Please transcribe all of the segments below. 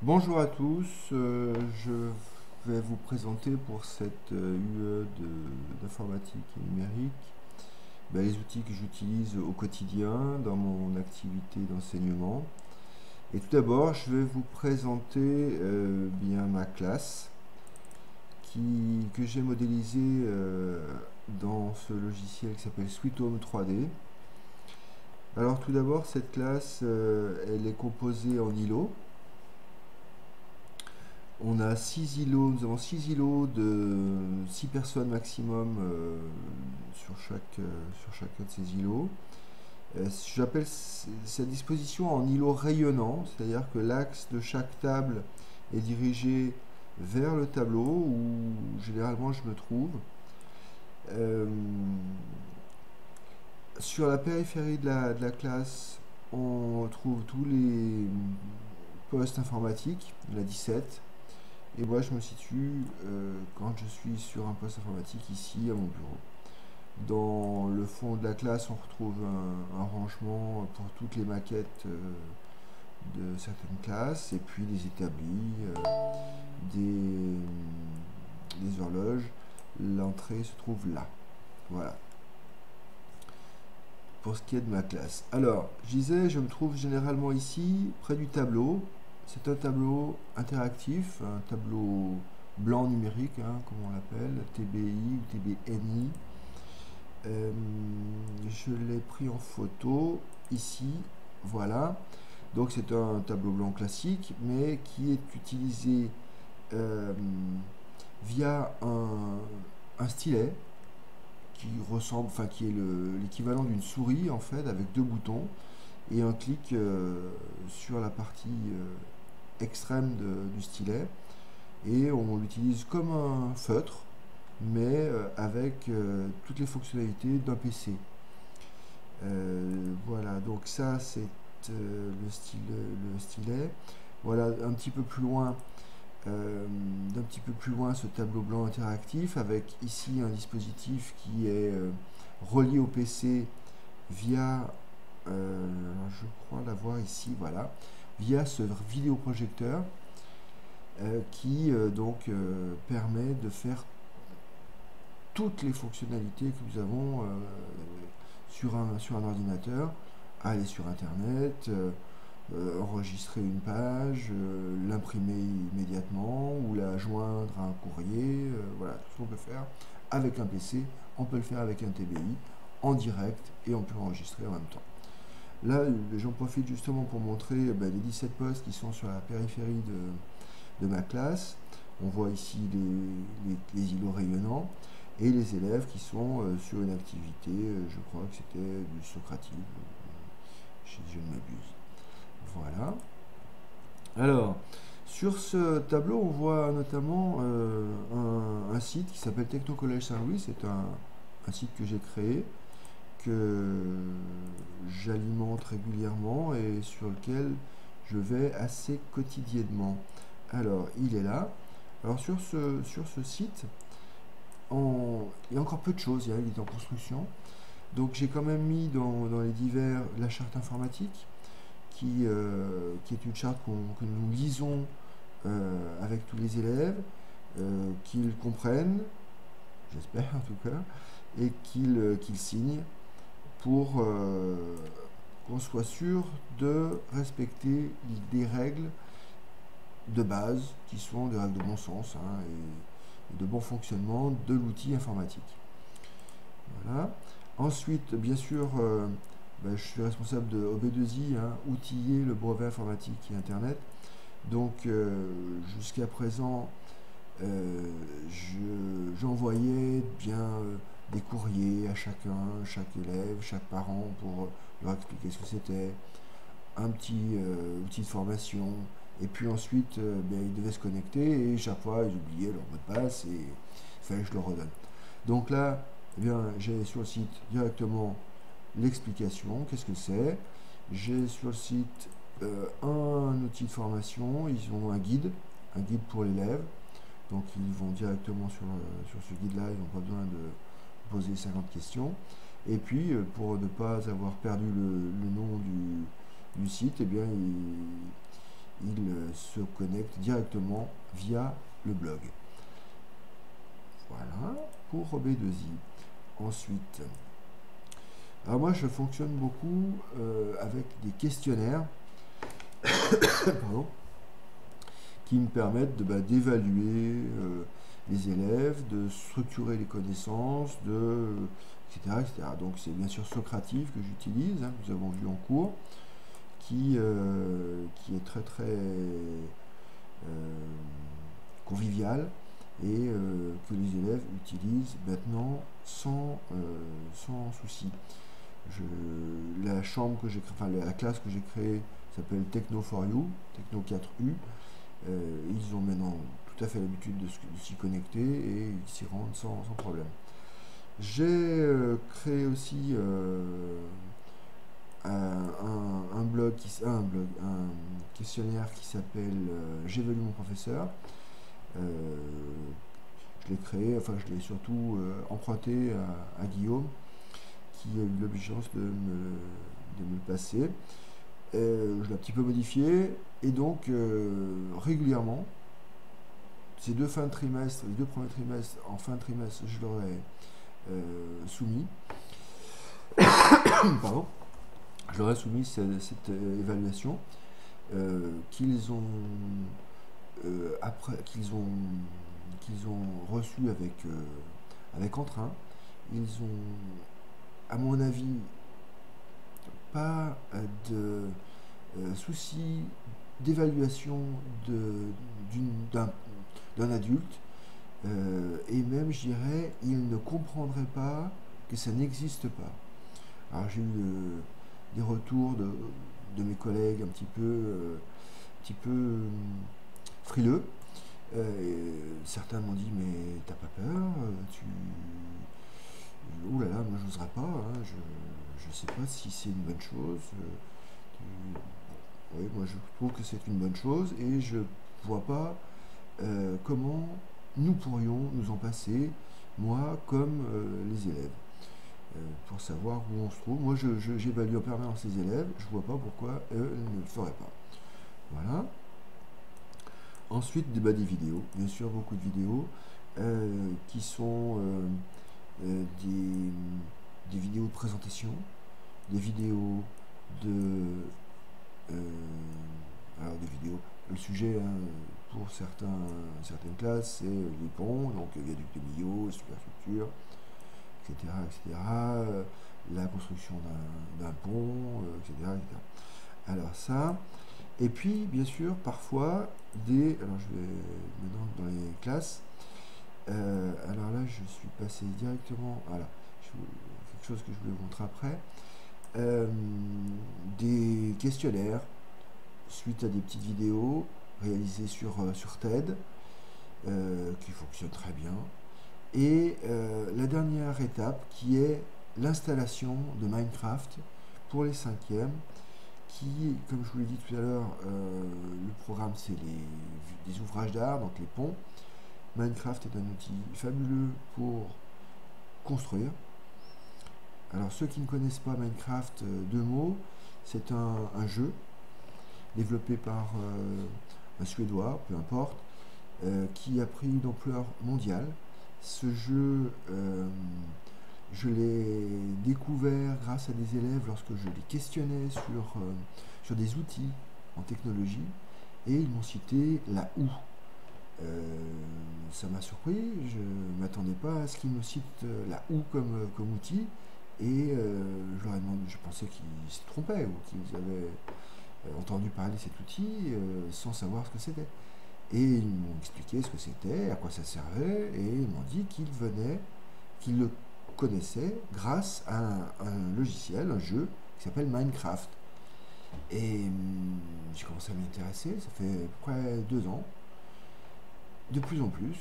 Bonjour à tous, je vais vous présenter pour cette UE d'informatique et numérique les outils que j'utilise au quotidien dans mon activité d'enseignement. Et tout d'abord, je vais vous présenter bien ma classe que j'ai modélisée dans ce logiciel qui s'appelle Sweet Home 3D. Alors tout d'abord, cette classe, elle est composée en îlots. On a 6 îlots, nous avons 6 îlots de 6 personnes maximum sur chacun de ces îlots. J'appelle cette disposition en îlot rayonnant, c'est-à-dire que l'axe de chaque table est dirigé vers le tableau où généralement je me trouve. Euh, sur la périphérie de la classe, on trouve tous les postes informatiques, il y en a 17. Et moi, je me situe quand je suis sur un poste informatique ici à mon bureau. Dans le fond de la classe, on retrouve un rangement pour toutes les maquettes de certaines classes, et puis des établis, des, des horloges. L'entrée se trouve là. Voilà. Pour ce qui est de ma classe. Alors, je disais, je me trouve généralement ici, près du tableau. C'est un tableau interactif, un tableau blanc numérique, comme on l'appelle, TBI ou TBNI. Je l'ai pris en photo ici, voilà. Donc c'est un tableau blanc classique, mais qui est utilisé via un stylet qui ressemble, enfin qui est l'équivalent d'une souris en fait, avec deux boutons et un clic sur la partie extrême du stylet, et on l'utilise comme un feutre mais avec toutes les fonctionnalités d'un PC. Voilà, donc ça c'est le stylet. Voilà, un petit peu plus loin, d'un petit peu plus loin, ce tableau blanc interactif avec ici un dispositif qui est relié au PC via, je crois l'avoir ici, voilà, via ce vidéoprojecteur qui permet de faire toutes les fonctionnalités que nous avons sur un ordinateur, aller sur internet, enregistrer une page, l'imprimer immédiatement ou la joindre à un courrier, voilà, tout ce qu'on peut faire avec un PC, on peut le faire avec un TBI en direct et on peut enregistrer en même temps. Là, j'en profite justement pour montrer les 17 postes qui sont sur la périphérie de ma classe. On voit ici les îlots rayonnants et les élèves qui sont sur une activité, je crois que c'était du Socrative, si je ne m'abuse. Voilà. Alors, sur ce tableau, on voit notamment un site qui s'appelle Techno College Saint-Louis. C'est un site que j'ai créé, que j'alimente régulièrement et sur lequel je vais assez quotidiennement. Alors, il est là. Alors, sur ce site, il y a encore peu de choses, il est en construction. Donc, j'ai quand même mis dans les divers la charte informatique, qui est une charte que nous lisons avec tous les élèves, qu'ils comprennent, j'espère en tout cas, et qu'ils signent pour qu'on soit sûr de respecter des règles de base qui sont des règles de bon sens et de bon fonctionnement de l'outil informatique. Voilà. Ensuite, bien sûr, je suis responsable de OB2I, outiller le brevet informatique et Internet. Donc, jusqu'à présent, j'envoyais bien des courriers à chacun, chaque élève, chaque parent pour leur expliquer ce que c'était, un petit outil de formation, et puis ensuite ils devaient se connecter et chaque fois ils oubliaient leur mot de passe et il fallait que je le redonne. Donc là, j'ai sur le site directement l'explication, qu'est-ce que c'est. J'ai sur le site un outil de formation, ils ont un guide pour l'élève. Donc ils vont directement sur ce guide-là, ils n'ont pas besoin de poser 50 questions. Et puis, pour ne pas avoir perdu le nom du site, se connectent directement via le blog. Voilà pour B2I. Ensuite, alors moi je fonctionne beaucoup avec des questionnaires pardon, qui me permettent d'évaluer les élèves, de structurer les connaissances, etc., etc. Donc c'est bien sûr Socrative que j'utilise, hein, que nous avons vu en cours, qui est très très convivial et que les élèves utilisent maintenant sans souci. La chambre que j'ai créée, enfin la classe que j'ai créée s'appelle Techno4U, Techno 4U. Ils ont maintenant tout à fait l'habitude de s'y connecter et ils s'y rendent sans problème. J'ai créé aussi un questionnaire qui s'appelle J'évalue mon professeur. Je l'ai créé, enfin je l'ai surtout emprunté à Guillaume, qui a eu l'obligeance de me le passer. Je l'ai un petit peu modifié, et donc régulièrement, ces deux fins de trimestre, les deux premiers trimestres, en fin de trimestre, je leur ai soumis. Pardon. Je leur ai soumis cette évaluation qu'ils ont reçue avec entrain. Ils ont, à mon avis, pas de souci d'évaluation d'un adulte, et même, je dirais, ils ne comprendraient pas que ça n'existe pas. Alors j'ai eu des retours de mes collègues un petit peu frileux. Certains m'ont dit, mais t'as pas peur, ouh là là, moi je n'oserais pas, hein, je sais pas si c'est une bonne chose. Oui, moi je trouve que c'est une bonne chose et je vois pas comment nous pourrions nous en passer, moi comme les élèves, pour savoir où on se trouve. Moi j'évalue en permanence les élèves, je vois pas pourquoi eux ne le feraient pas. Voilà. Ensuite, des vidéos, bien sûr beaucoup de vidéos qui sont des vidéos de présentation, des vidéos alors des vidéos, le sujet hein, pour certaines classes c'est les ponts, donc viaduc de Millau, superstructure, etc., etc., la construction d'un pont, etc., etc. Alors ça, et puis bien sûr parfois alors je vais maintenant dans les classes, alors là je suis passé directement, voilà, quelque chose que je voulais vous montrer après, des questionnaires suite à des petites vidéos réalisées sur TED qui fonctionnent très bien, et la dernière étape qui est l'installation de Minecraft pour les 5e, qui, comme je vous l'ai dit tout à l'heure, le programme c'est des ouvrages d'art, donc les ponts. Minecraft est un outil fabuleux pour construire. Alors ceux qui ne connaissent pas Minecraft, deux mots, c'est un jeu développé par un Suédois, peu importe, qui a pris une ampleur mondiale. Ce jeu, je l'ai découvert grâce à des élèves lorsque je les questionnais sur des outils en technologie, et ils m'ont cité la houe. Ça m'a surpris, je ne m'attendais pas à ce qu'ils me citent la houe comme outil, et je leur ai demandé, je pensais qu'ils se trompaient ou qu'ils avaient entendu parler de cet outil sans savoir ce que c'était. Et ils m'ont expliqué ce que c'était, à quoi ça servait, et ils m'ont dit qu'ils le connaissaient grâce à un logiciel, un jeu qui s'appelle Minecraft. Et j'ai commencé à m'y intéresser, ça fait à peu près 2 ans, de plus en plus,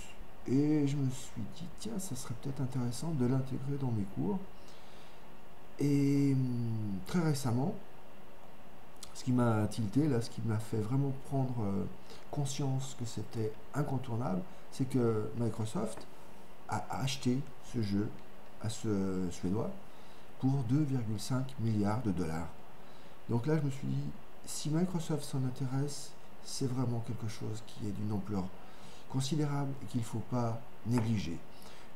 et je me suis dit, tiens, ça serait peut-être intéressant de l'intégrer dans mes cours. Et très récemment, ce qui m'a tilté, là, ce qui m'a fait vraiment prendre conscience que c'était incontournable, c'est que Microsoft a acheté ce jeu à ce Suédois pour 2,5 milliards de dollars. Donc là, je me suis dit, si Microsoft s'en intéresse c'est vraiment quelque chose qui est d'une ampleur considérable et qu'il ne faut pas négliger.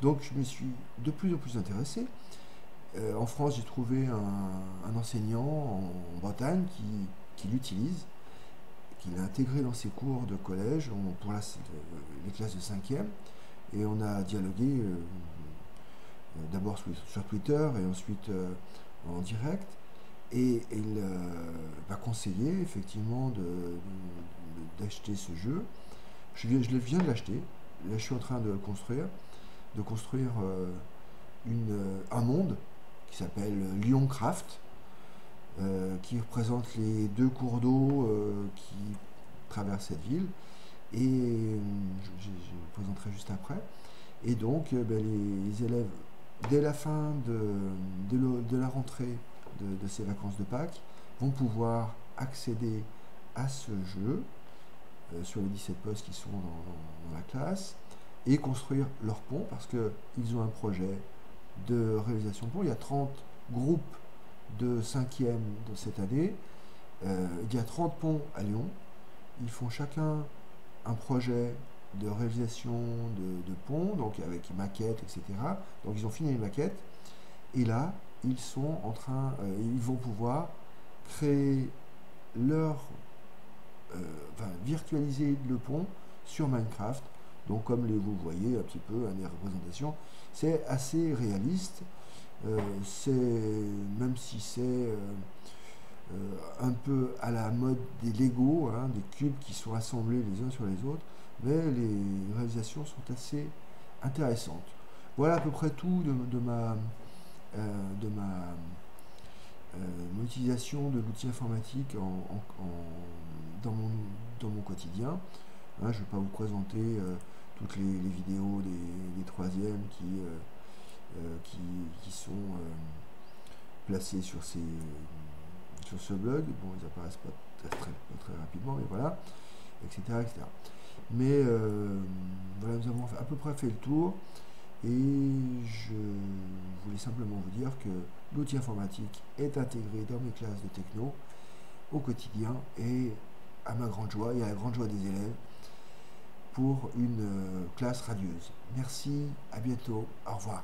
Donc je me suis de plus en plus intéressé. En France, j'ai trouvé un enseignant en Bretagne qui l'utilise, qui l'a intégré dans ses cours de collège pour les classes de 5e. Et on a dialogué d'abord sur Twitter et ensuite en direct. Et il m'a conseillé effectivement d'acheter ce jeu. Je viens de l'acheter. Là, je suis en train de le construire un monde qui s'appelle Lyoncraft, qui représente les 2 cours d'eau qui traversent cette ville. Et je le présenterai juste après. Et donc, les élèves, dès la fin de la rentrée de ces vacances de Pâques, vont pouvoir accéder à ce jeu sur les 17 postes qui sont dans la classe et construire leur pont, parce qu'ils ont un projet de réalisation de pont. Il y a 30 groupes de 5e de cette année. Il y a 30 ponts à Lyon. Ils font chacun un projet de réalisation de pont, donc avec maquette, etc. Donc ils ont fini les maquettes. Et là, ils sont en train, ils vont pouvoir créer virtualiser le pont sur Minecraft. Donc comme vous voyez un petit peu les représentations, c'est assez réaliste. Même si c'est un peu à la mode des Lego, hein, des cubes qui sont assemblés les uns sur les autres, mais les réalisations sont assez intéressantes. Voilà à peu près tout de mon utilisation de l'outil informatique dans mon quotidien. Hein, je ne vais pas vous présenter toutes les vidéos des 3e qui sont placées sur ce blog. Bon, ils apparaissent pas très rapidement, mais voilà, etc. etc. Mais voilà, nous avons à peu près fait le tour. Et je voulais simplement vous dire que l'outil informatique est intégré dans mes classes de techno au quotidien et à ma grande joie et à la grande joie des élèves pour une classe radieuse. Merci, à bientôt, au revoir.